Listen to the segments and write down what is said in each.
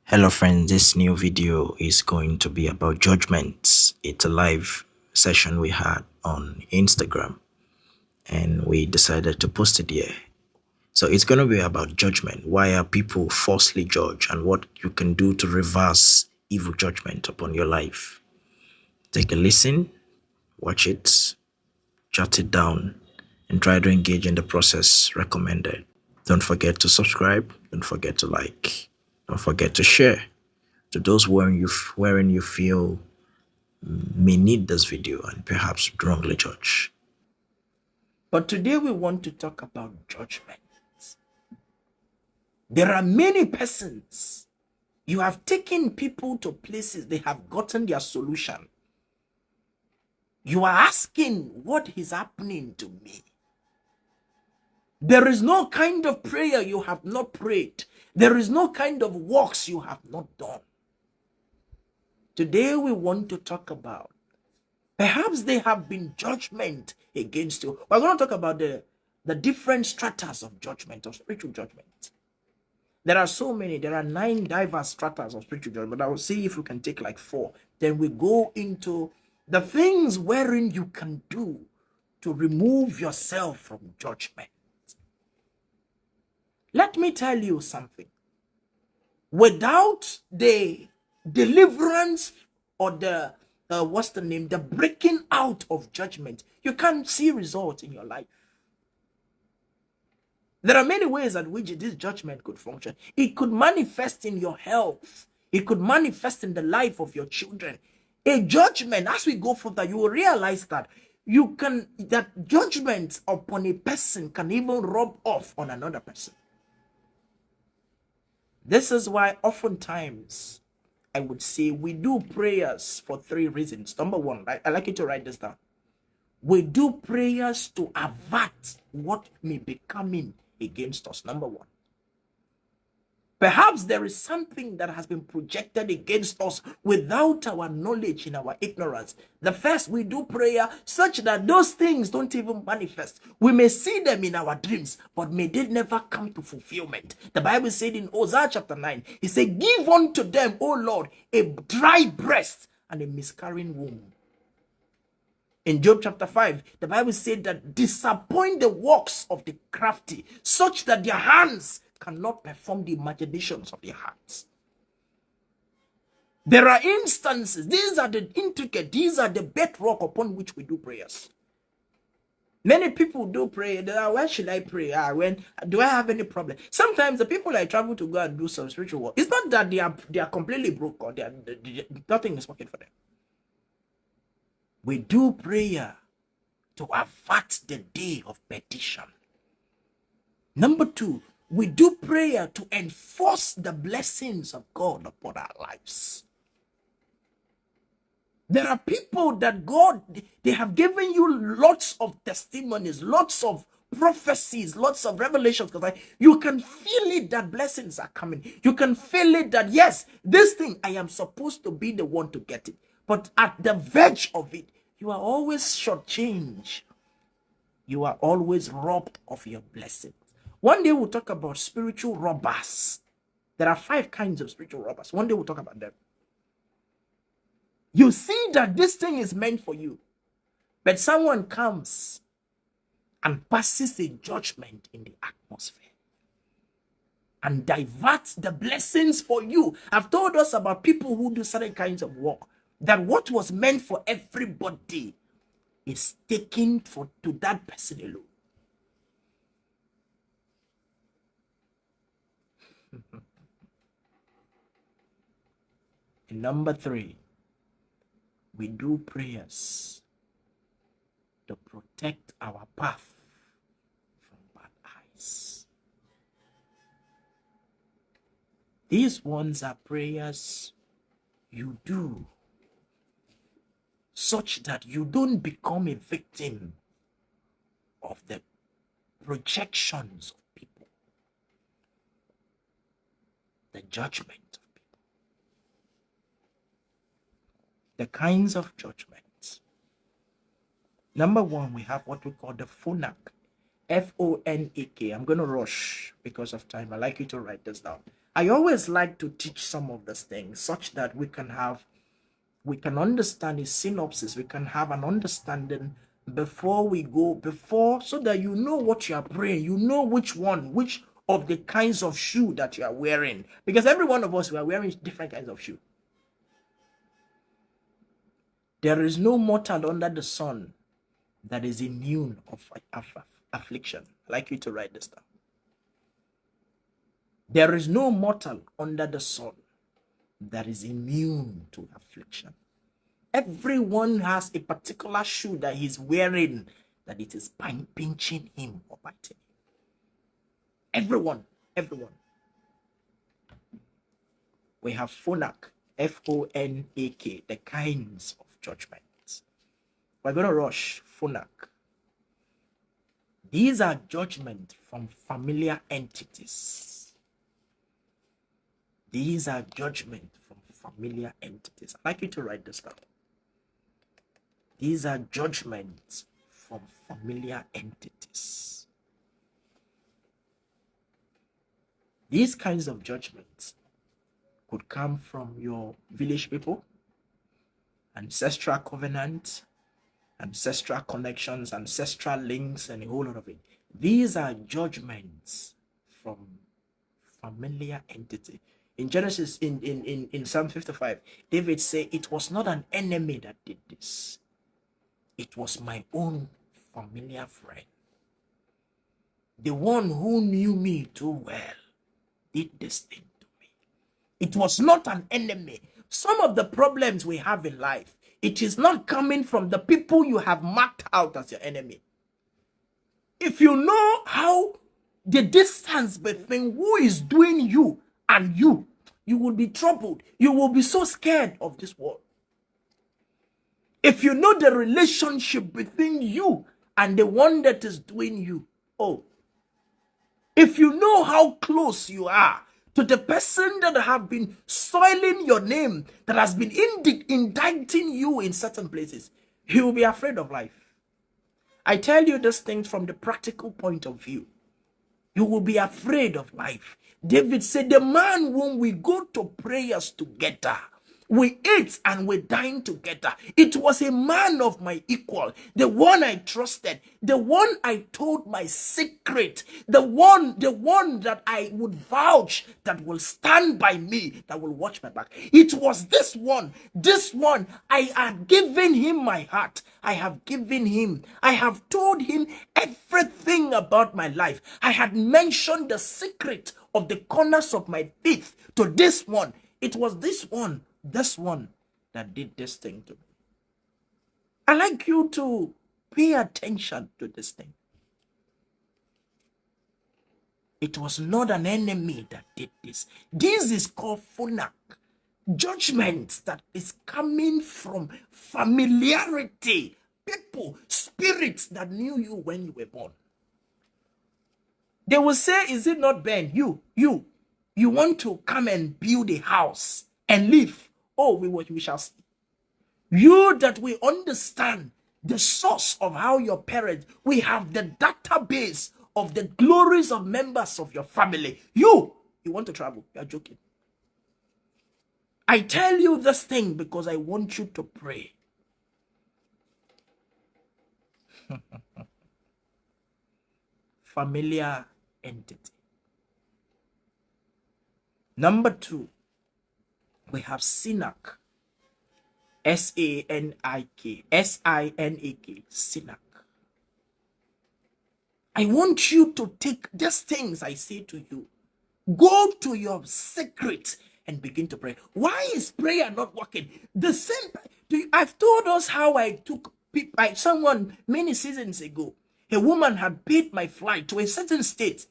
Hello friends, this new video is going to be about judgments. It's a live session we had on Instagram and we decided to post it here. So it's going to be about judgment. Why are people falsely judged and what you can do to reverse evil judgment upon your life. Take a listen, watch it, jot it down and try to engage in the process recommended. Don't forget to subscribe, don't forget to like, don't forget to share to those wherein you feel may need this video and perhaps wrongly judge. But today we want to talk about judgment. There are many persons. You have taken people to places they have gotten their solution. You are asking, what is happening to me? There is no kind of prayer you have not prayed. There is no kind of works you have not done. Today we want to talk about, perhaps there have been judgment against you. We're going to talk about the different stratas of judgment, of spiritual judgment. There are so many. There are 9 diverse stratas of spiritual judgment. I will see if we can take like 4. Then we go into the things wherein you can do to remove yourself from judgment. Let me tell you something. Without the deliverance or the the breaking out of judgment, you can't see results in your life. There are many ways at which this judgment could function. It could manifest in your health. It could manifest in the life of your children. A judgment, as we go further, you will realize that that judgment upon a person can even rub off on another person. This is why oftentimes I would say we do prayers for 3 reasons. Number 1, I like you to write this down. We do prayers to avert what may be coming against us. Number 1. Perhaps there is something that has been projected against us without our knowledge, in our ignorance. The first, we do prayer such that those things don't even manifest. We may see them in our dreams, but may they never come to fulfillment. The Bible said in Hosea chapter 9, it said, give unto them, O Lord, a dry breast and a miscarrying womb. In Job chapter 5, the Bible said that disappoint the works of the crafty, such that their hands cannot perform the imaginations of their hearts. There are instances, these are the intricate, these are the bedrock upon which we do prayers. Many people do pray. When should I pray? When do I have any problem? Sometimes the people I travel to go and do some spiritual work, it's not that they are completely broke or nothing is working for them. We do prayer to avert the day of petition. Number 2, we do prayer to enforce the blessings of God upon our lives. There are people that God, they have given you lots of testimonies, lots of prophecies, lots of revelations. Because you can feel it that blessings are coming. You can feel it that, yes, this thing, I am supposed to be the one to get it. But at the verge of it, you are always shortchanged. You are always robbed of your blessings. One day we'll talk about spiritual robbers. There are 5 kinds of spiritual robbers. One day we'll talk about them. You see that this thing is meant for you, but someone comes and passes a judgment in the atmosphere and diverts the blessings for you. I've told us about people who do certain kinds of work, that what was meant for everybody is taken to that person alone. And number 3, we do prayers to protect our path from bad eyes. These ones are prayers you do such that you don't become a victim of the projections of people, the judgment of people. The kinds of judgments. Number 1, we have what we call the Phonak. F-O-N-A-K. I'm going to rush because of time. I'd like you to write this down. I always like to teach some of these things such that we can understand a synopsis, we can have an understanding before we go, so that you know what you are praying, you know which of the kinds of shoe that you are wearing, because every one of us, we are wearing different kinds of shoe. There is no mortal under the sun that is immune of affliction. I'd like you to write this down. There is no mortal under the sun that is immune to affliction. Everyone has a particular shoe that he's wearing that it is pinching him or biting him. Everyone. We have Phonak, F-O-N-A-K, the kinds of judgments. We're going to rush Phonak. These are judgment from familiar entities. These are judgment from familiar entities. I'd like you to write this down. These are judgments from familiar entities. These kinds of judgments could come from your village people, ancestral covenants, ancestral connections, ancestral links, and a whole lot of it. These are judgments from familiar entity. In Genesis, in Psalm 55, David said, it was not an enemy that did this. It was my own familiar friend. The one who knew me too well did this thing to me. It was not an enemy. Some of the problems we have in life, it is not coming from the people you have marked out as your enemy. If you know how the distance between who is doing you and you will be troubled. You will be so scared of this world. If you know the relationship between you and the one that is doing you, if you know how close you are to the person that have been soiling your name, that has been indicting you in certain places, you will be afraid of life. I tell you these things from the practical point of view. You will be afraid of life. David said, the man whom we go to prayers together, we ate and we dined together. It was a man of my equal, the one I trusted, the one I told my secret, the one that I would vouch that will stand by me, that will watch my back. It was this one. I have given him my heart. I have told him everything about my life. I had mentioned the secret of the corners of my teeth to this one. It was this one that did this thing to me. I like you to pay attention to this thing. It was not an enemy that did this. This is called Phonak. Judgment that is coming from familiarity. People, spirits that knew you when you were born. They will say, is it not Ben? You want to come and build a house and live. We shall see. You that we understand the source of how your parents, we have the database of the glories of members of your family. You want to travel. You are joking. I tell you this thing because I want you to pray. Familiar entity. Number 2, we have Synak. S-A-N-I-K. S-I-N-A-K. Synak. I want you to take these things I say to you. Go to your secret and begin to pray. Why is prayer not working? The same. I've told us how I took someone many seasons ago. A woman had paid my flight to a certain state,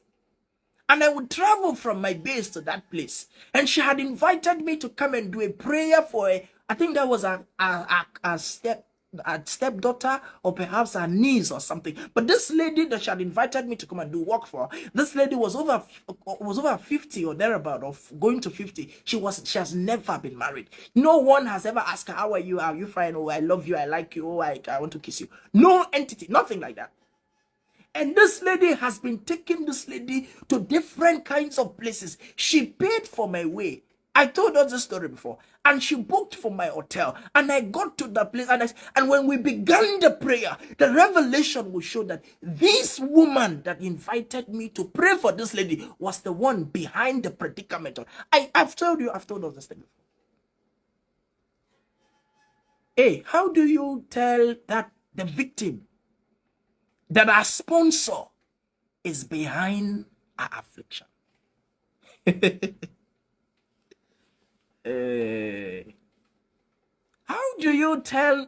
and I would travel from my base to that place. And she had invited me to come and do a prayer for I think that was a stepdaughter, or perhaps her niece or something. But this lady that she had invited me to come and do work for, this lady was over 50 or thereabout, of going to 50. She has never been married. No one has ever asked her, how are you? Are you fine? Oh, I love you. I like you. Oh, I want to kiss you. No entity, nothing like that. And this lady has been taking this lady to different kinds of places. She paid for my way. I told us this story before. And she booked for my hotel. And I got to the place. And when we began the prayer, the revelation will show that this woman that invited me to pray for this lady was the one behind the predicament. I've told us this thing before. Hey, how do you tell that the victim, that our sponsor is behind our affliction? How do you tell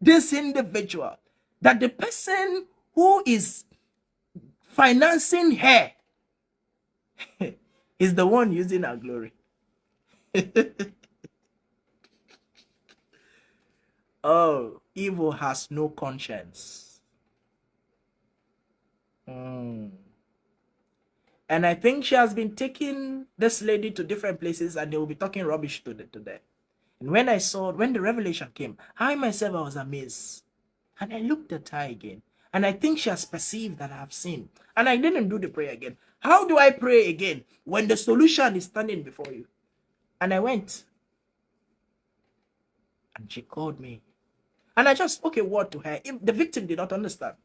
this individual that the person who is financing her is the one using our glory? Oh, evil has no conscience. And I think she has been taking this lady to different places, and they will be talking rubbish to them. And when the revelation came, I myself, I was amazed. And I looked at her again. And I think she has perceived that I have sinned. And I didn't do the prayer again. How do I pray again when the solution is standing before you? And I went. And she called me. And I just spoke a word to her. The victim did not understand.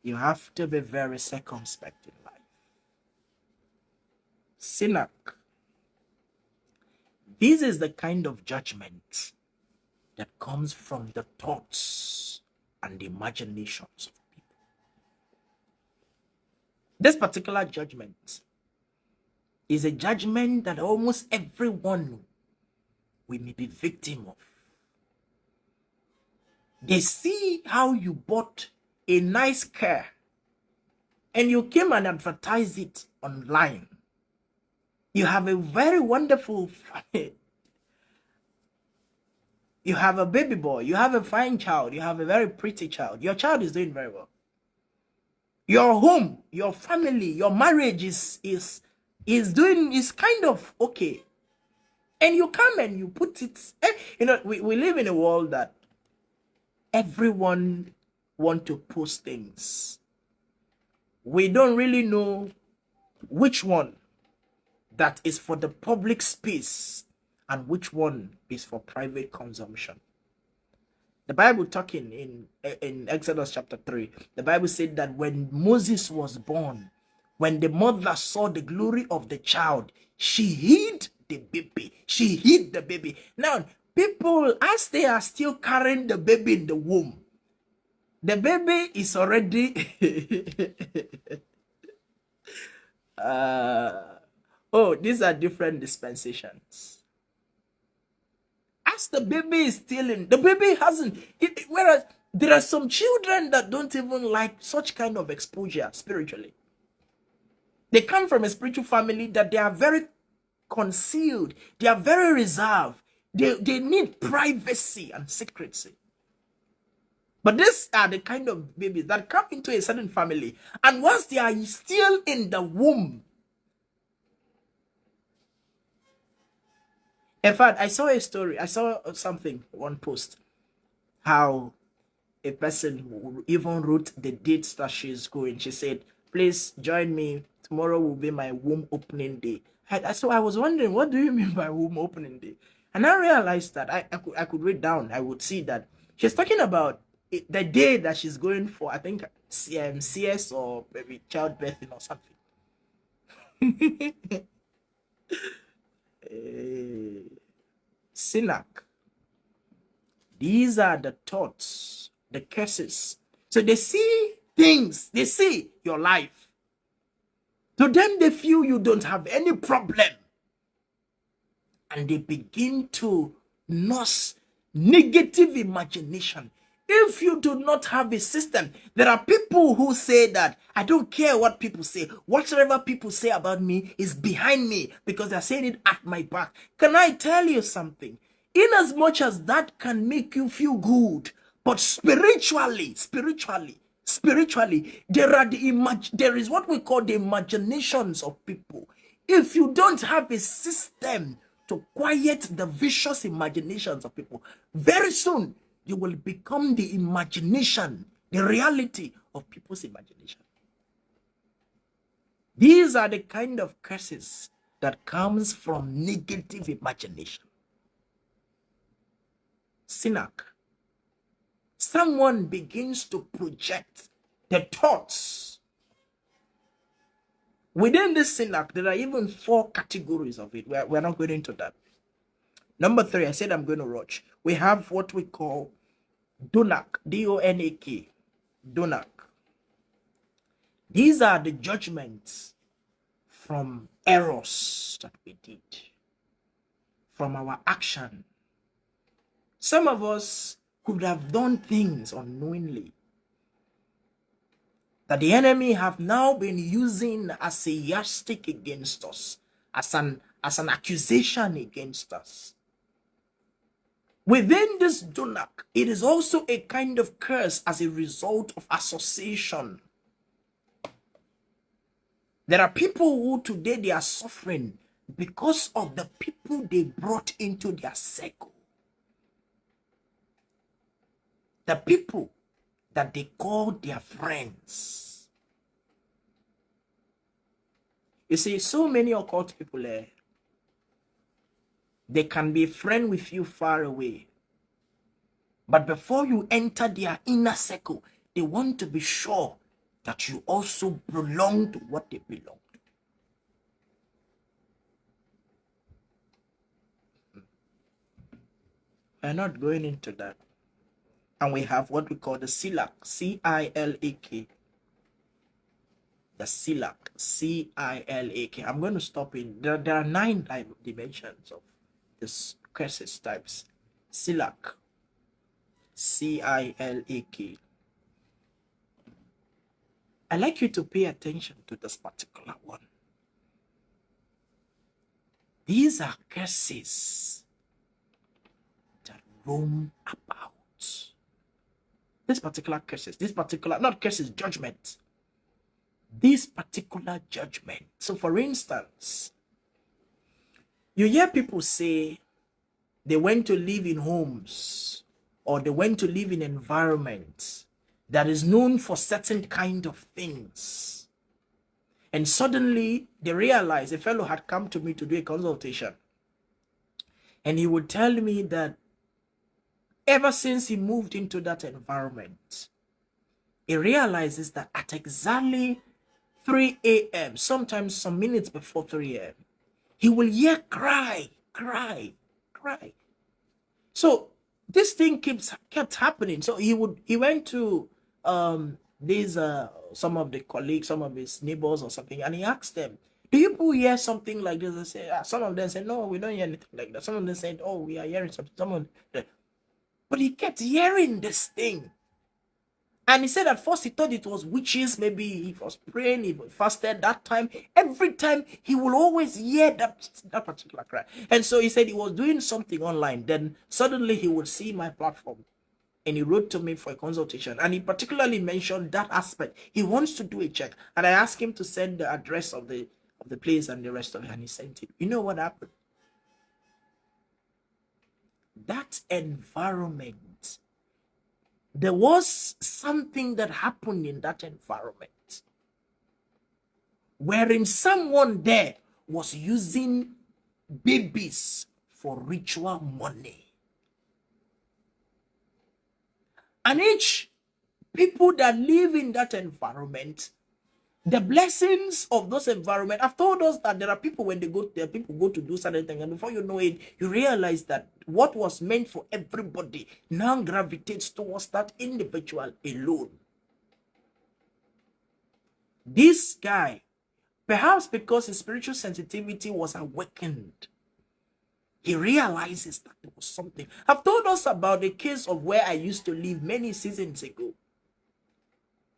You have to be very circumspect in life. Synak. This is the kind of judgment that comes from the thoughts and the imaginations of people. This particular judgment is a judgment that almost everyone we may be victim of. They see how you bought a nice car and you came and advertised it online. You have a very wonderful family. You have a baby boy. You have a fine child. You have a very pretty child. Your child is doing very well. Your home, your family, your marriage is kind of okay. And you come and you put it. We live in a world that everyone want to post things. We don't really know which one that is for the public space and which one is for private consumption. The Bible talking in Exodus chapter 3, the Bible said that when Moses was born, when the mother saw the glory of the child, she hid the baby. She hid the baby. Now, people, as they are still carrying the baby in the womb, the baby is already these are different dispensations. As the baby is still in, the baby hasn't, whereas there are some children that don't even like such kind of exposure spiritually. They come from a spiritual family that they are very concealed. They are very reserved. They need privacy and secrecy. But these are the kind of babies that come into a certain family, and once they are still in the womb. In fact, I saw a story. I saw something, one post, how a person even wrote the dates that she's going. She said, please join me. Tomorrow will be my womb opening day. So I was wondering, what do you mean by womb opening day? And I realized that I could read down. I would see that she's talking about the day that she's going for, I think, CS or maybe childbirthing or something. Synak. These are the thoughts, the curses. So they see things, they see your life. To them, they feel you don't have any problem. And they begin to nurse negative imagination. If you do not have a system, there are people who say that, I don't care what people say. Whatever people say about me is behind me because they're saying it at my back. Can I tell you something? In as much as that can make you feel good, but spiritually, there is what we call the imaginations of people. If you don't have a system to quiet the vicious imaginations of people. Very soon, you will become the imagination, the reality of people's imagination. These are the kind of curses that comes from negative imagination. Synak. Someone begins to project the thoughts. Within this Synak, there are even 4 categories of it. We're not going into that. Number 3, I said I'm going to rush. We have what we call Donak, D-O-N-A-K, Donak. These are the judgments from errors that we did, from our action. Some of us could have done things unknowingly that the enemy have now been using as a yardstick against us, as an accusation against us. Within this Donak, it is also a kind of curse as a result of association. There are people who today they are suffering because of the people they brought into their circle. The people that they call their friends. You see, so many occult people there, they can be a friend with you far away. But before you enter their inner circle, they want to be sure that you also belong to what they belong to. We're not going into that. And we have what we call the Synak, C-I-L-A-K. The Synak, C-I-L-A-K. I'm going to stop in. There are 9 dimensions of this curses types. Synak, C-I-L-A-K. I'd like you to pay attention to this particular one. These are curses that roam about. This particular curses, not curses, judgment. This particular judgment. So for instance, you hear people say they went to live in homes or they went to live in environments that is known for certain kind of things. And suddenly they realize, a fellow had come to me to do a consultation. And he would tell me that ever since he moved into that environment, he realizes that at exactly 3 a.m., sometimes some minutes before 3 a.m., he will hear cry. So this thing kept happening. So he went to some of the colleagues, some of his neighbors or something, and he asked them, do you hear something like this? They say, some of them said, no, we don't hear anything like that. Some of them said, oh, we are hearing something. But he kept hearing this thing. And he said at first he thought it was witches. Maybe he was praying, he fasted that time. Every time he will always hear that particular cry. And so he said he was doing something online. Then suddenly he would see my platform. And he wrote to me for a consultation. And he particularly mentioned that aspect. He wants to do a check. And I asked him to send the address of the place and the rest of it. And he sent it. You know what happened? That environment, there was something that happened in that environment wherein someone there was using babies for ritual money. And each people that live in that environment, the blessings of those environment, I've told us that there are people when they go there, people go to do certain things, and before you know it, you realize that what was meant for everybody now gravitates towards that individual alone. This guy, perhaps because his spiritual sensitivity was awakened, he realizes that there was something. I've told us about the case of where I used to live many seasons ago.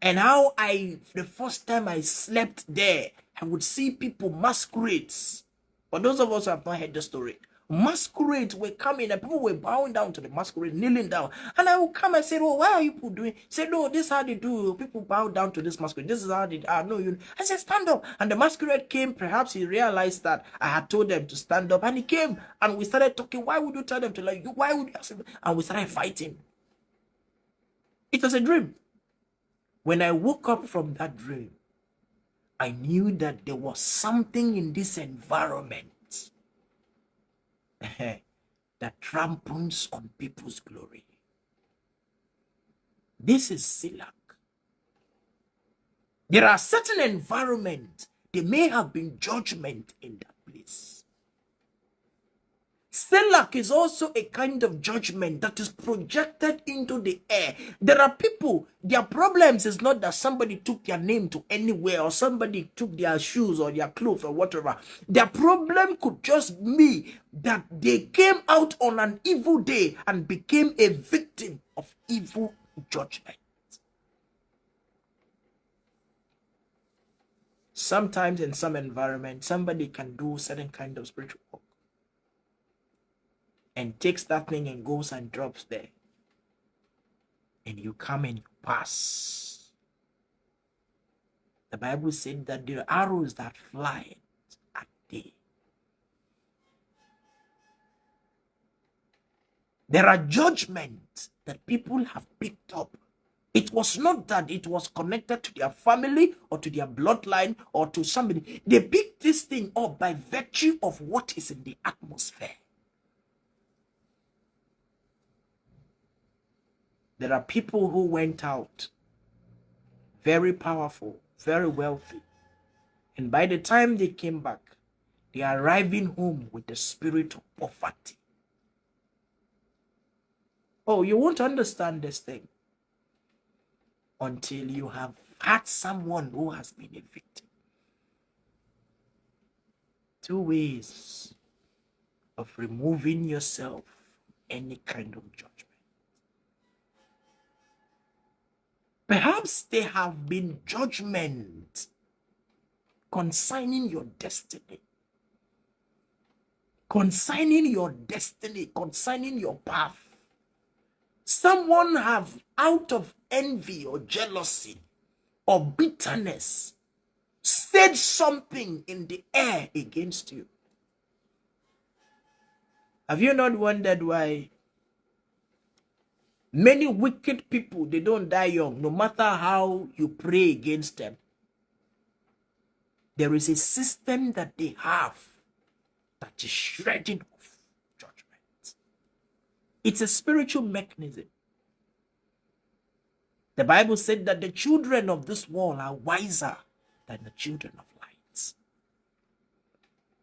And how the first time I slept there, I would see people masquerades. For those of us who have not heard the story, Masquerades were coming and people were bowing down to the masquerade, kneeling down. And I would come and say, oh, why are you people doing? Say, no, this is how they do. People bow down to this masquerade. This is how they are. No, you. I said, stand up. And the masquerade came. Perhaps he realized that I had told them to stand up. And he came and we started talking. Why would you tell them to like you? Why would you ask them? And we started fighting. It was a dream. When I woke up from that dream, I knew that there was something in this environment that tramples on people's glory. This is Synak. There are certain environments, there may have been judgment in that place. Synak is also a kind of judgment that is projected into the air. There are people, their problems is not that somebody took their name to anywhere or somebody took their shoes or their clothes or whatever. Their problem could just be that they came out on an evil day and became a victim of evil judgment. Sometimes in some environment, somebody can do certain kind of spiritual work and takes that thing and goes and drops there. And you come and you pass. The Bible said that there are arrows that fly at day. There are judgments that people have picked up. It was not that it was connected to their family or to their bloodline or to somebody. They picked this thing up by virtue of what is in the atmosphere. There are people who went out very powerful, very wealthy. And by the time they came back, they are arriving home with the spirit of poverty. Oh, you won't understand this thing until you have had someone who has been a victim. Two ways of removing yourself from any kind of judgment. Perhaps there have been judgments concerning your destiny, concerning your path. Someone have, out of envy or jealousy or bitterness, said something in the air against you. Have you not wondered why many wicked people, they don't die young, no matter how you pray against them? There is a system that they have that is shredding off judgment. It's a spiritual mechanism. The Bible said that the children of this world are wiser than the children of light.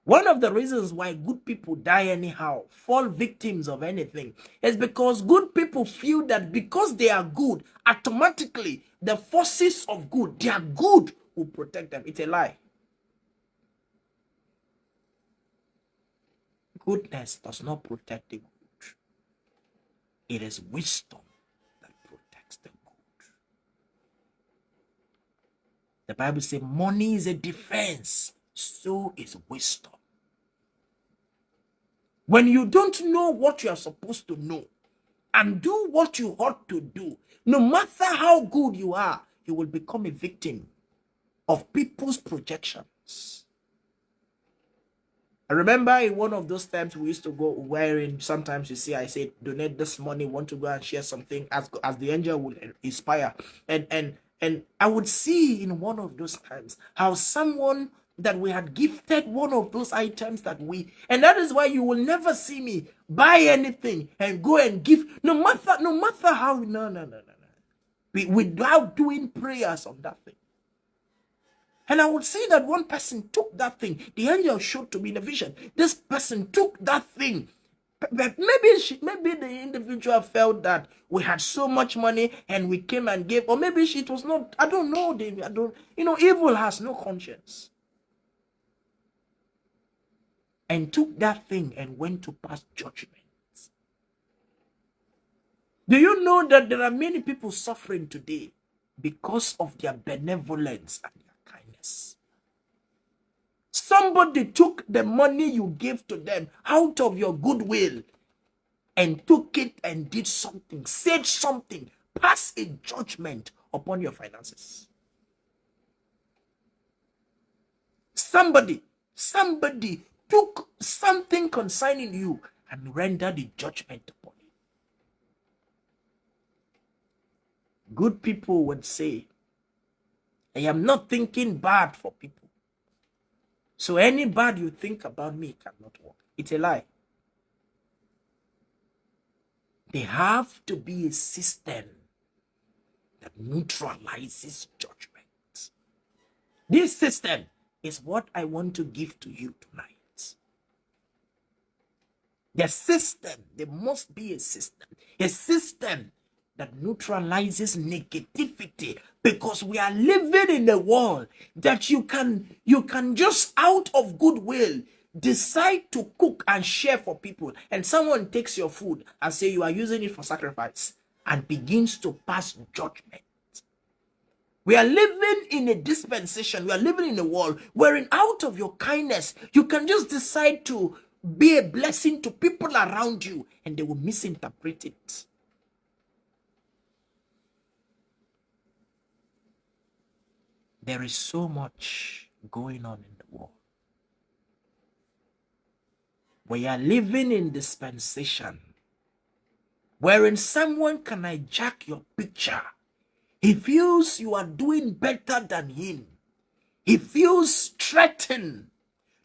One of the reasons why good people die anyhow, fall victims of anything, is because good people feel that because they are good, automatically the forces of good, their good will protect them. It's a lie. Goodness does not protect the good. It is wisdom that protects the good. The Bible says money is a defense, so is wisdom. When you don't know what you are supposed to know and do what you ought to do, no matter how good you are, you will become a victim of people's projections. I remember in one of those times we used to go wherein sometimes you see I said donate this money, want to go and share something as the angel will inspire, and I would see in one of those times how someone that we had gifted one of those items and that is why you will never see me buy anything and go and give no matter how no without doing prayers on that thing. And I would see that one person took that thing. The angel showed to me in a vision. This person took that thing. But maybe the individual felt that we had so much money and we came and gave, or maybe it was not. I don't know. Evil has no conscience. And took that thing and went to pass judgment. Do you know that there are many people suffering today because of their benevolence and their kindness? Somebody took the money you gave to them out of your goodwill and took it and did something, said something, passed a judgment upon your finances. Somebody took something concerning you and rendered a judgment upon it. Good people would say, I am not thinking bad for people. So any bad you think about me cannot work. It's a lie. There have to be a system that neutralizes judgment. This system is what I want to give to you tonight. The system, there must be a system that neutralizes negativity, because we are living in a world that you can just out of goodwill decide to cook and share for people, and someone takes your food and say you are using it for sacrifice and begins to pass judgment. We are living in a dispensation, we are living in a world wherein out of your kindness, you can just decide to be a blessing to people around you and they will misinterpret it. There is so much going on in the world. We are living in dispensation wherein someone can hijack your picture. He feels you are doing better than him. He feels threatened.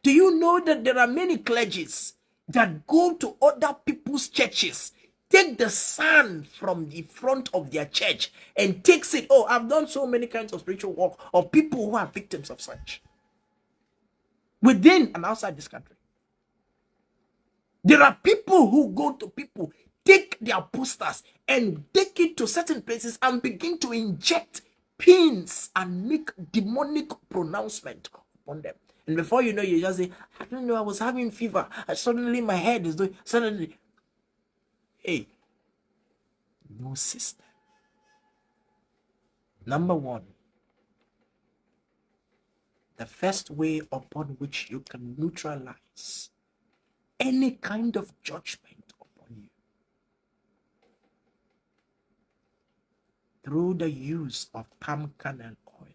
Do you know that there are many clergies that go to other people's churches, take the sand from the front of their church and takes it? Oh, I've done so many kinds of spiritual work of people who are victims of such within and outside this country. There are people who go to people, take their posters and take it to certain places and begin to inject pins and make demonic pronouncement upon them. And before you know, you just say, I don't know, I was having fever. Suddenly my head is doing, suddenly. Hey, no system. Number one, the first way upon which you can neutralize any kind of judgment upon you, through the use of palm kernel oil.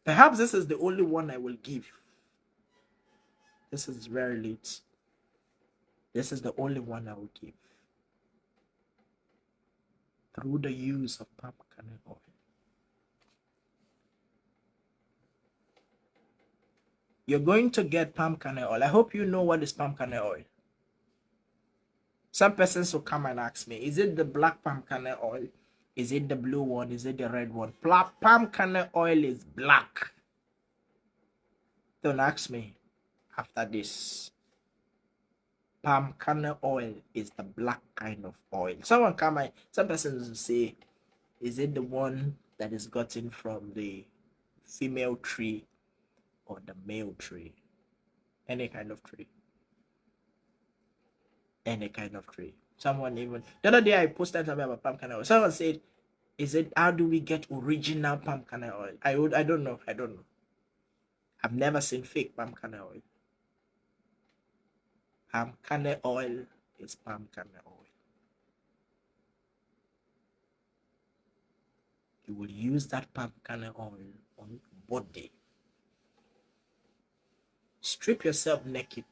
Perhaps this is the only one I will give. This is very late. This is the only one I will give. Through the use of palm kernel oil. You're going to get palm kernel oil. I hope you know what is palm kernel oil. Some persons will come and ask me, is it the black palm kernel oil? Is it the blue one? Is it the red one? Palm kernel oil is black. Don't ask me after this. Palm kernel oil is the black kind of oil. Some persons will say, is it the one that is gotten from the female tree or the male tree? Any kind of tree. Any kind of tree. Someone even, the other day I posted something about palm kernel oil. Someone said, is it, how do we get original palm kernel oil? I don't know. I've never seen fake palm kernel oil. Palm kernel oil is palm kernel oil. You will use that palm kernel oil on your body. Strip yourself naked.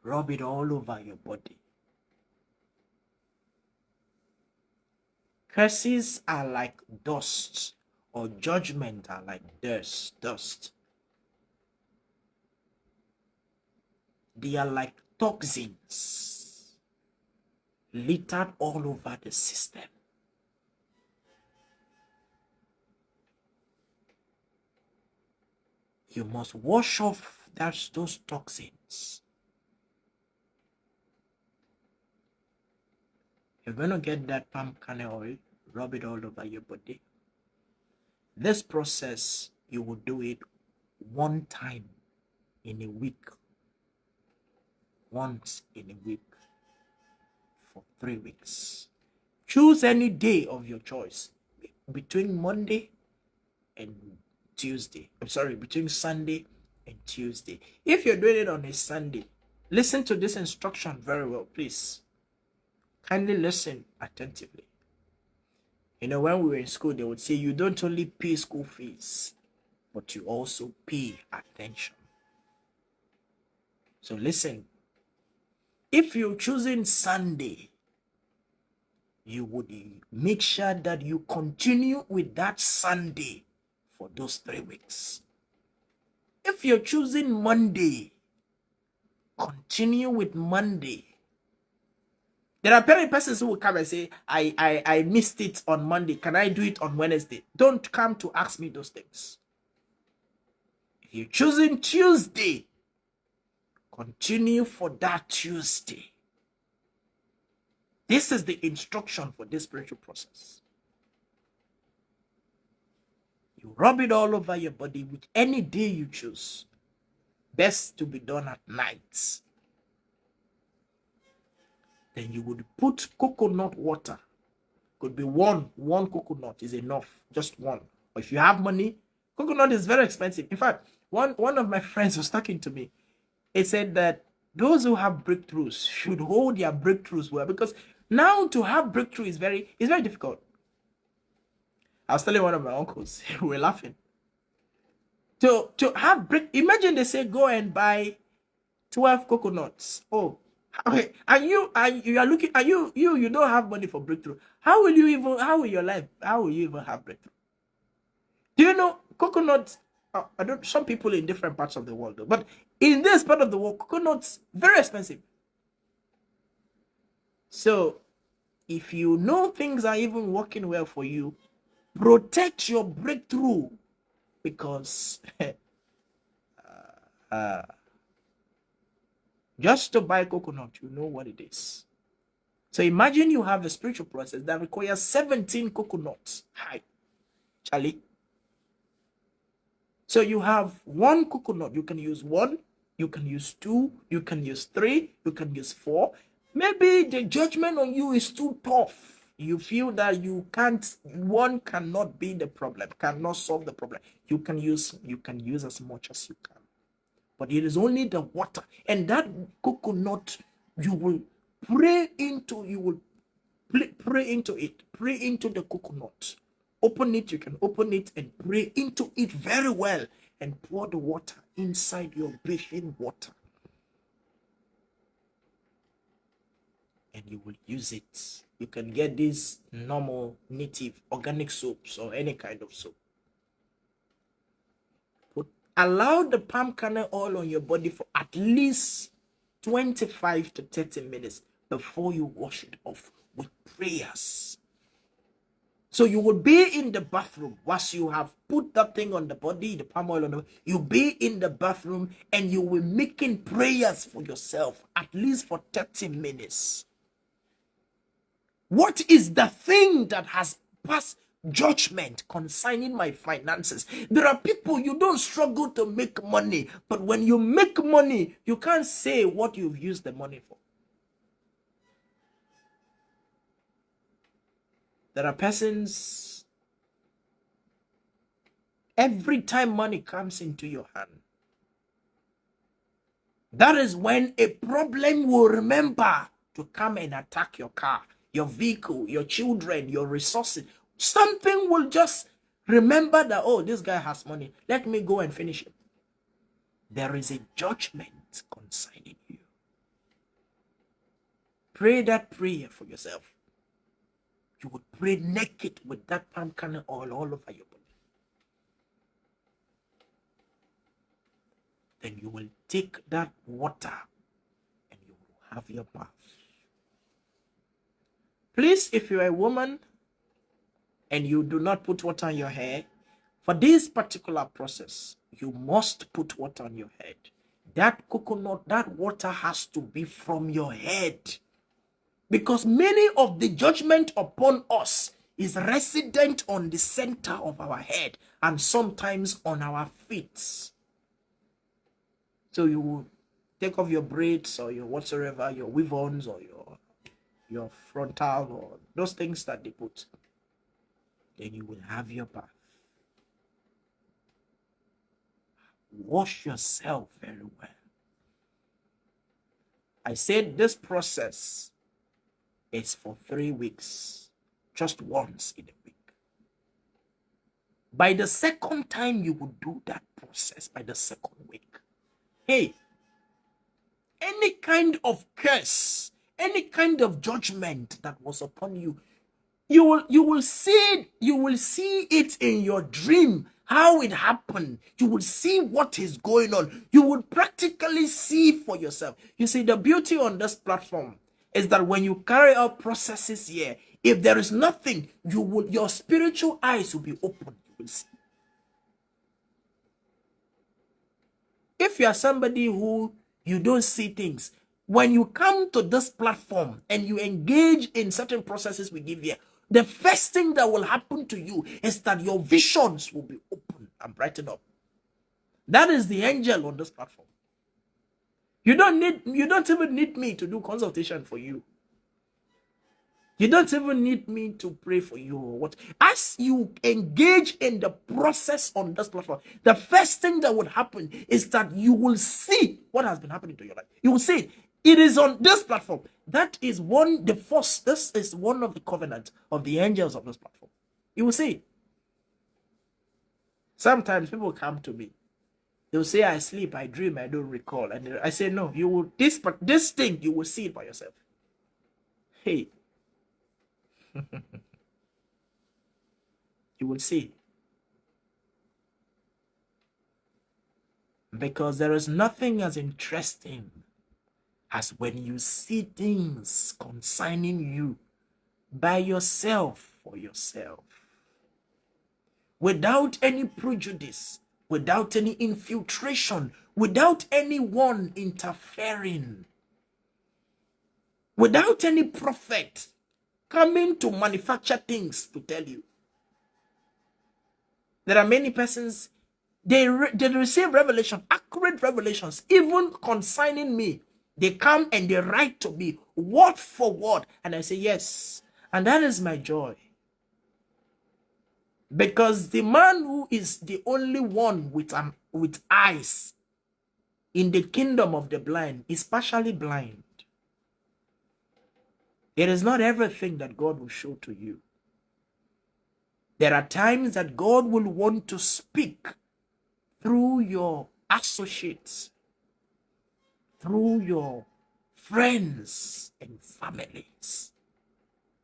Rub it all over your body. Curses are like dust, or judgment are like dust. They are like toxins littered all over the system. You must wash off those toxins. You're going to get that palm kernel oil, rub it all over your body. This process, you will do it one time in a week. Once in a week for 3 weeks. Choose any day of your choice between Monday and Tuesday. I'm sorry, between Sunday and Tuesday. If you're doing it on a Sunday, listen to this instruction very well, please. Kindly listen attentively. You know, when we were in school, they would say you don't only pay school fees, but you also pay attention. So listen, if you're choosing Sunday, you would make sure that you continue with that Sunday for those 3 weeks. If you're choosing Monday, continue with Monday. There are many persons who will come and say, I missed it on Monday. Can I do it on Wednesday? Don't come to ask me those things. If you're choosing Tuesday, continue for that Tuesday. This is the instruction for this spiritual process. You rub it all over your body with any day you choose. Best to be done at night. Then you would put coconut water. Could be one coconut is enough, just one. Or if you have money, coconut is very expensive. In fact, one of my friends was talking to me. He said that those who have breakthroughs should hold their breakthroughs well, because now to have breakthrough is very difficult. I was telling one of my uncles, we were laughing. To have imagine they say go and buy 12 coconuts. Oh, and you are looking, and you don't have money for breakthrough. How will you even have breakthrough? Do you know coconuts? I don't. Some people in different parts of the world do, but in this part of the world, coconuts very expensive. So, if you know things are even working well for you, protect your breakthrough, because just to buy coconut, you know what it is. So imagine you have a spiritual process that requires 17 coconuts. Hi, Charlie. So you have one coconut. You can use one, you can use two, you can use three, you can use four. Maybe the judgment on you is too tough. You feel that you can't, one cannot be the problem, cannot solve the problem. You can use as much as you can. But it is only the water. And that coconut, you will pray into it. Pray into the coconut. Open it. You can open it and pray into it very well. And pour the water inside your bathing water. And you will use it. You can get these normal native organic soaps or any kind of soap. Allow the palm kernel oil on your body for at least 25 to 30 minutes before you wash it off with prayers. So you will be in the bathroom once you have put that thing on the body, the palm oil on the body. You'll be in the bathroom and you will be making prayers for yourself at least for 30 minutes. What is the thing that has passed judgment concerning my finances? There are people, you don't struggle to make money, but when you make money, you can't say what you've used the money for. There are persons, every time money comes into your hand, that is when a problem will remember to come and attack your car, your vehicle, your children, your resources. Something will just remember that, oh, this guy has money. Let me go and finish it. There is a judgment concerning you. Pray that prayer for yourself. You would pray naked with that palm kernel oil all over your body. Then you will take that water and you will have your bath. Please, if you're a woman and you do not put water on your hair, for this particular process, you must put water on your head. That coconut, that water has to be from your head. Because many of the judgment upon us is resident on the center of our head and sometimes on our feet. So you will take off your braids or your whatsoever, your weave-ons or your frontal or those things that they put. Then you will have your bath. Wash yourself very well. I said this process is for 3 weeks, just once in a week. By the second time you will do that process, by the second week, hey, any kind of curse, any kind of judgment that was upon you, you will see it in your dream, how it happened. You will see what is going on. You will practically see for yourself. You see, the beauty on this platform is that when you carry out processes here, if there is nothing, your spiritual eyes will be open. You will see. If you are somebody who you don't see things, when you come to this platform and you engage in certain processes we give here, the first thing that will happen to you is that your visions will be open and brightened up. That is the angel on this platform. You don't even need me to do consultation for you. You don't even need me to pray for you or what. As you engage in the process on this platform, the first thing that would happen is that you will see what has been happening to your life. You will see it. It is on this platform. That is this is one of the covenants of the angels of this platform. You will see it. Sometimes people come to me. They'll say, I sleep, I dream, I don't recall. And I say, no, you will this thing, you will see it by yourself. Hey. You will see. Because there is nothing as interesting as when you see things concerning you by yourself, for yourself, without any prejudice, without any infiltration, without anyone interfering, without any prophet coming to manufacture things to tell you. There are many persons, they receive revelation, accurate revelations, even concerning me. They come and they write to me word for word, and I say yes. And that is my joy. Because the man who is the only one with eyes in the kingdom of the blind is partially blind. It is not everything that God will show to you. There are times that God will want to speak through your associates, through your friends and families.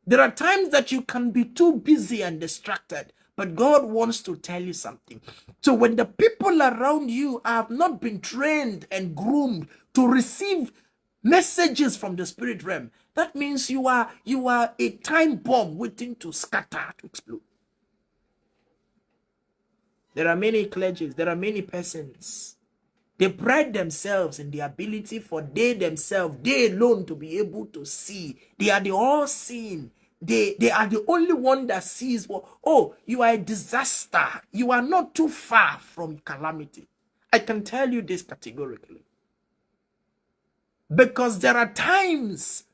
There are times that you can be too busy and distracted, but God wants to tell you something. So when the people around you have not been trained and groomed to receive messages from the spirit realm, that means you are a time bomb waiting to scatter, to explode. There are many clergies, there are many persons. They pride themselves in the ability for they alone to be able to see. They are the all-seeing. They are the only one that sees what, oh, you are a disaster. You are not too far from calamity. I can tell you this categorically. Because there are times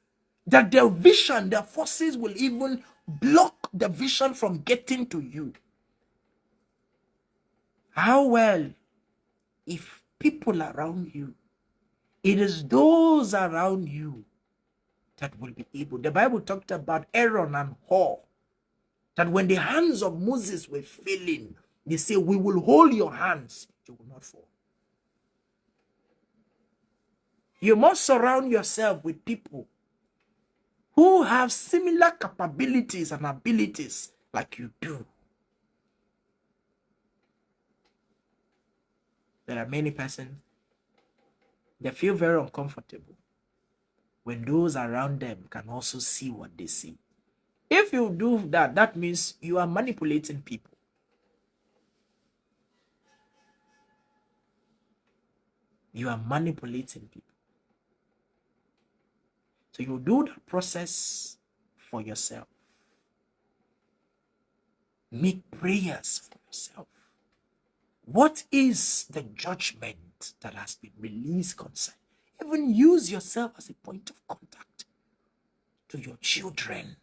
that the vision, the forces will even block the vision from getting to you. How well if people around you, it is those around you that will be able. The Bible talked about Aaron and Hur, that when the hands of Moses were failing, they say, we will hold your hands, you will not fall. You must surround yourself with people who have similar capabilities and abilities like you do. There are many persons, they feel very uncomfortable when those around them can also see what they see. If you do that, that means you are manipulating people. You are manipulating people. So you do the process for yourself. Make prayers for yourself. What is the judgment that has been released concerning? Even use yourself as a point of contact to your children.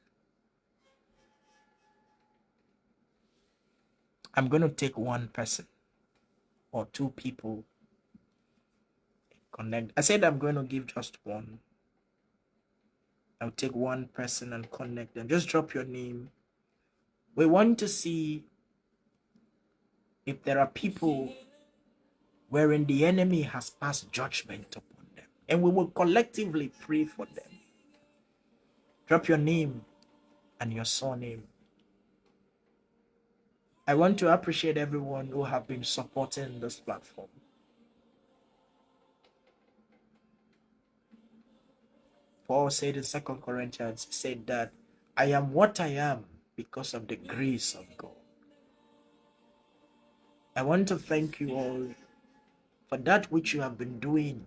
I'm going to take one person. or 2 people connect. I said I'm going to give just one. I'll take one person and connect them. Just drop your name. We want to see if there are people wherein the enemy has passed judgment upon them, and we will collectively pray for them. Drop your name and your surname. I want to appreciate everyone who have been supporting this platform. Paul said in 2 Corinthians, he said that I am what I am because of the grace of God. I want to thank you all for that which you have been doing.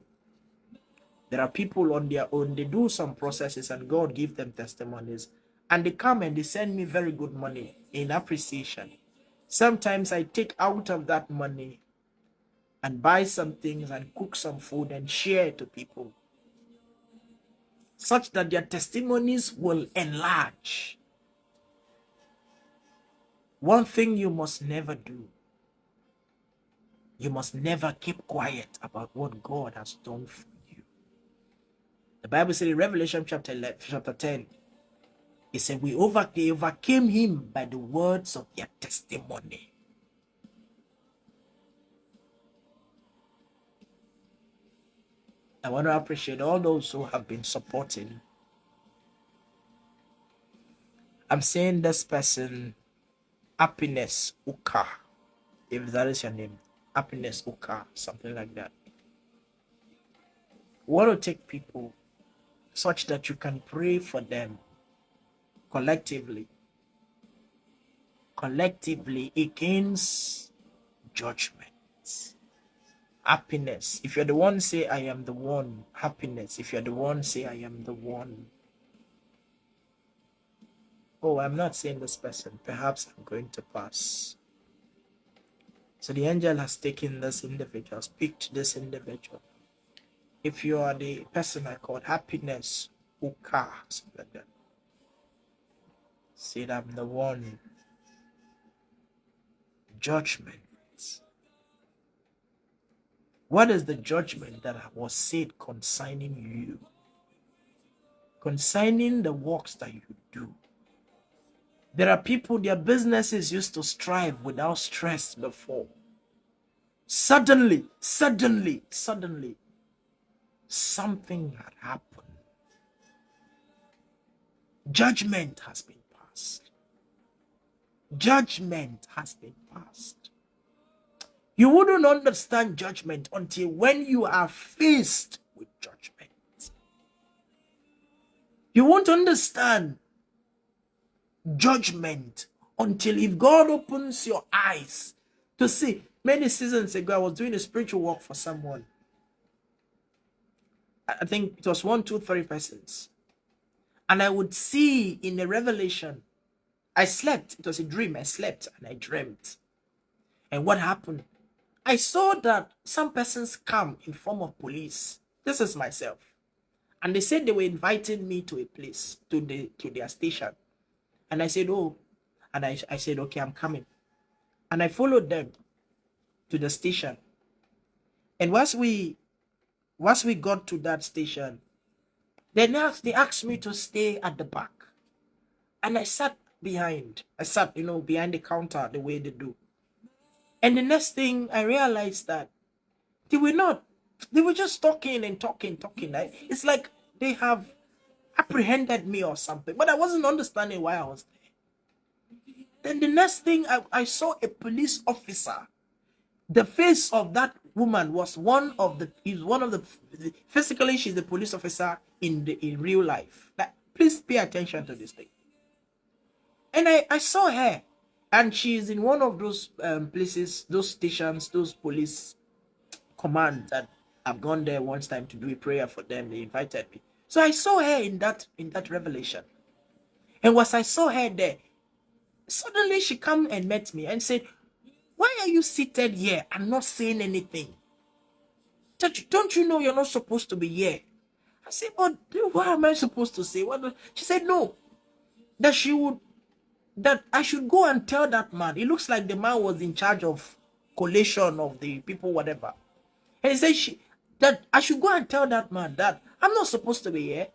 There are people on their own, they do some processes and God give them testimonies, and they come and they send me very good money in appreciation. Sometimes I take out of that money and buy some things and cook some food and share to people, such that their testimonies will enlarge. One thing you must never do, you must never keep quiet about what God has done for you. The Bible says in Revelation chapter 10, it said they overcame him by the words of their testimony. I want to appreciate all those who have been supporting. I'm saying this person, Happiness Uka, if that is your name, Happiness Uka, something like that. We want to take people such that you can pray for them collectively against judgment. Happiness. If you're the one, say I am the one. Happiness. If you're the one, say I am the one. Oh, I'm not saying this person. Perhaps I'm going to pass. So the angel has taken this individual. Speak to this individual. If you are the person I called Happiness, Uka, something like that, say that I'm the one. Judgment. What is the judgment that was said concerning you? Concerning the works that you do. There are people, their businesses used to strive without stress before. Suddenly, something had happened. Judgment has been passed. Judgment has been passed. You wouldn't understand judgment until when you are faced with judgment. You won't understand judgment until if God opens your eyes to see. Many seasons ago, I was doing a spiritual work for someone. I think it was 1, 2, 3 persons. And I would see in a revelation, I slept. It was a dream. I slept and I dreamt. And what happened? I saw that some persons come in form of police. This is myself. And they said they were inviting me to a place, to their station. And I said, oh. And I said, okay, I'm coming. And I followed them to the station. And once we got to that station, they asked me to stay at the back. And I sat behind. Behind the counter, the way they do. And the next thing I realized that they were just talking. It's like they have apprehended me or something. But I wasn't understanding why I was there. Then the next thing I saw a police officer. The face of that woman was physically she's the police officer in real life. Like, please pay attention to this thing. And I saw her, and she's in one of those places, those stations, those police commands that I've gone there once time to do a prayer for them. They invited me. So I saw her in that revelation. And once I saw her there, suddenly she came and met me and said, why are you seated here and not saying anything? Don't you know you're not supposed to be here? I said, but what am I supposed to say? She said, no, that I should go and tell that man. It looks like the man was in charge of collation of the people, whatever. And he said that I should go and tell that man that I'm not supposed to be here.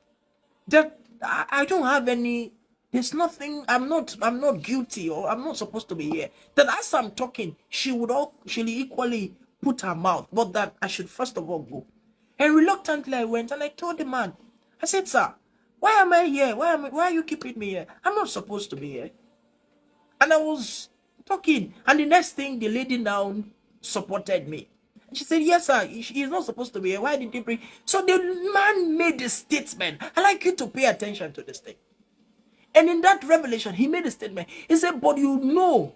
That I don't have any. There's nothing. I'm not guilty, or I'm not supposed to be here. That as I'm talking, she'll equally put her mouth, but that I should first of all go. And reluctantly, I went and I told the man. I said, "Sir, why am I here? Why are you keeping me here? I'm not supposed to be here." And I was talking, and the next thing, the lady now supported me. She said, "Yes, sir, he's not supposed to be here. Why did he bring?" So the man made a statement. I like you to pay attention to this thing. And in that revelation, he made a statement. He said, "But you know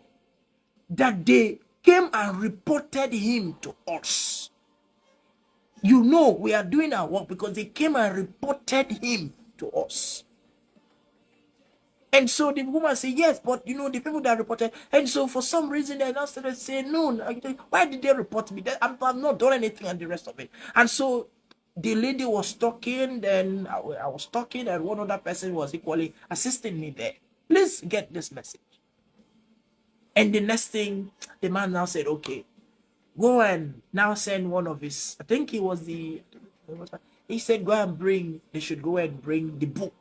that they came and reported him to us. You know we are doing our work because they came and reported him to us." And so the woman said, "Yes, but you know, the people that reported." And so for some reason, they now started saying, "No, why did they report me? I've not done anything," and the rest of it. And so the lady was talking, then I was talking, and one other person was equally assisting me there. Please get this message. And the next thing, the man now said, "Okay, go and now send one of his," I think he was he said, "Go and bring," they should go and bring the book.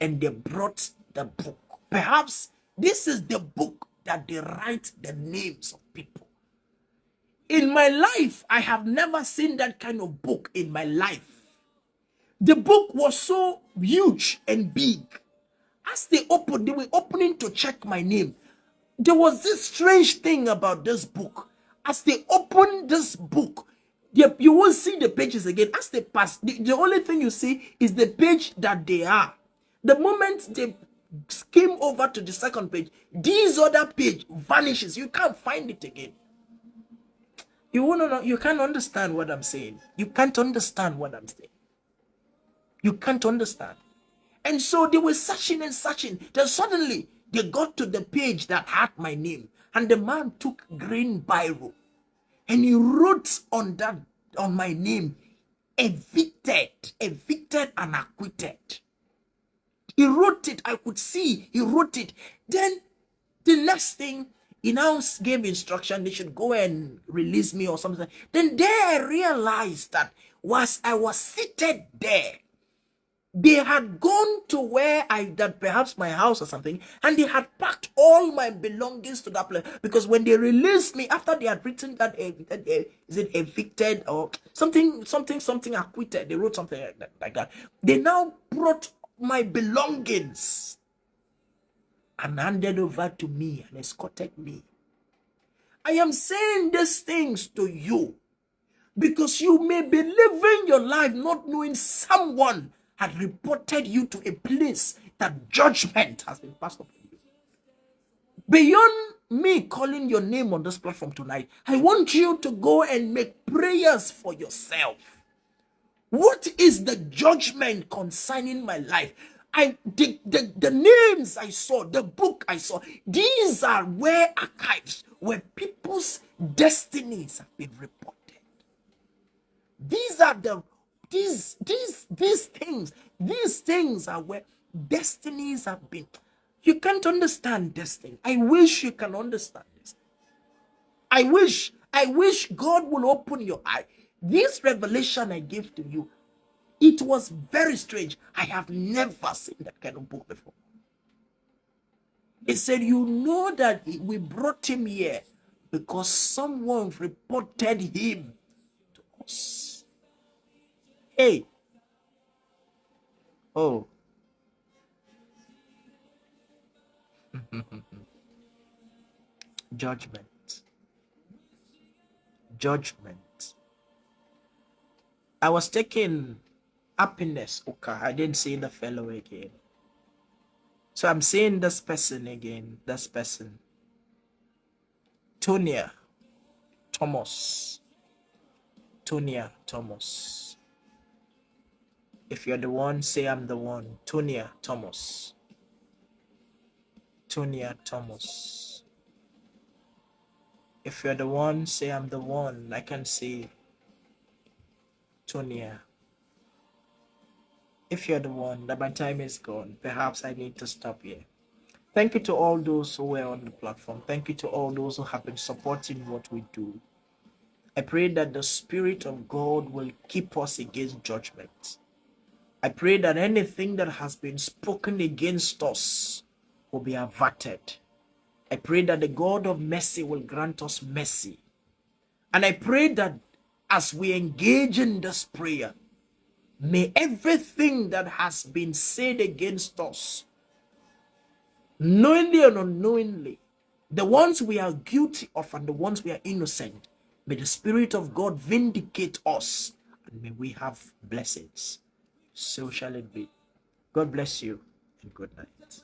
And they brought the book. Perhaps this is the book that they write the names of people. In my life, I have never seen that kind of book in my life. The book was so huge and big. As they opened, they were opening to check my name. There was this strange thing about this book. As they opened this book, you won't see the pages again. As they pass, the only thing you see is the page that they are. The moment they skim over to the second page, this other page vanishes. You can't find it again. You won't know. You can't understand what I'm saying. You can't understand what I'm saying. You can't understand. And so they were searching and searching. Then suddenly they got to the page that had my name. And the man took green biro and he wrote on my name, evicted and acquitted. He wrote it. I could see he wrote it. Then the next thing, he now gave instruction they should go and release me or something. Then there I realized that I was seated there, they had gone to where that perhaps my house or something, and they had packed all my belongings to that place. Because when they released me, after they had written that, is it evicted or something acquitted, they wrote something like that. They now brought my belongings and handed over to me and escorted me. I am saying these things to you because you may be living your life not knowing someone had reported you to a place that judgment has been passed upon you. Beyond me calling your name on this platform tonight, I want you to go and make prayers for yourself. What is the judgment concerning my life? The names I saw, the book I saw, these are where archives, where people's destinies have been reported. These are these things are where destinies have been. You can't understand destiny. I wish you can understand this. I wish God will open your eye. This revelation I gave to you, it was very strange. I have never seen that kind of book before. It said, you know that we brought him here because someone reported him to us. Hey. Oh. Judgment. Judgment. I was taking happiness. Okay, I didn't see the fellow again. So I'm seeing this person again. This person. Tonia Thomas. Tonia Thomas. If you're the one, say I'm the one. Tonia Thomas. Tonia Thomas. If you're the one, say I'm the one. I can see Tonia. If you're the one, that my time is gone. Perhaps I need to stop here. Thank you to all those who were on the platform. Thank you to all those who have been supporting what we do. I pray that the Spirit of God will keep us against judgment. I pray that anything that has been spoken against us will be averted. I pray that the God of mercy will grant us mercy. And I pray that as we engage in this prayer, may everything that has been said against us, knowingly and unknowingly, the ones we are guilty of and the ones we are innocent, may the Spirit of God vindicate us and may we have blessings. So shall it be. God bless you and good night.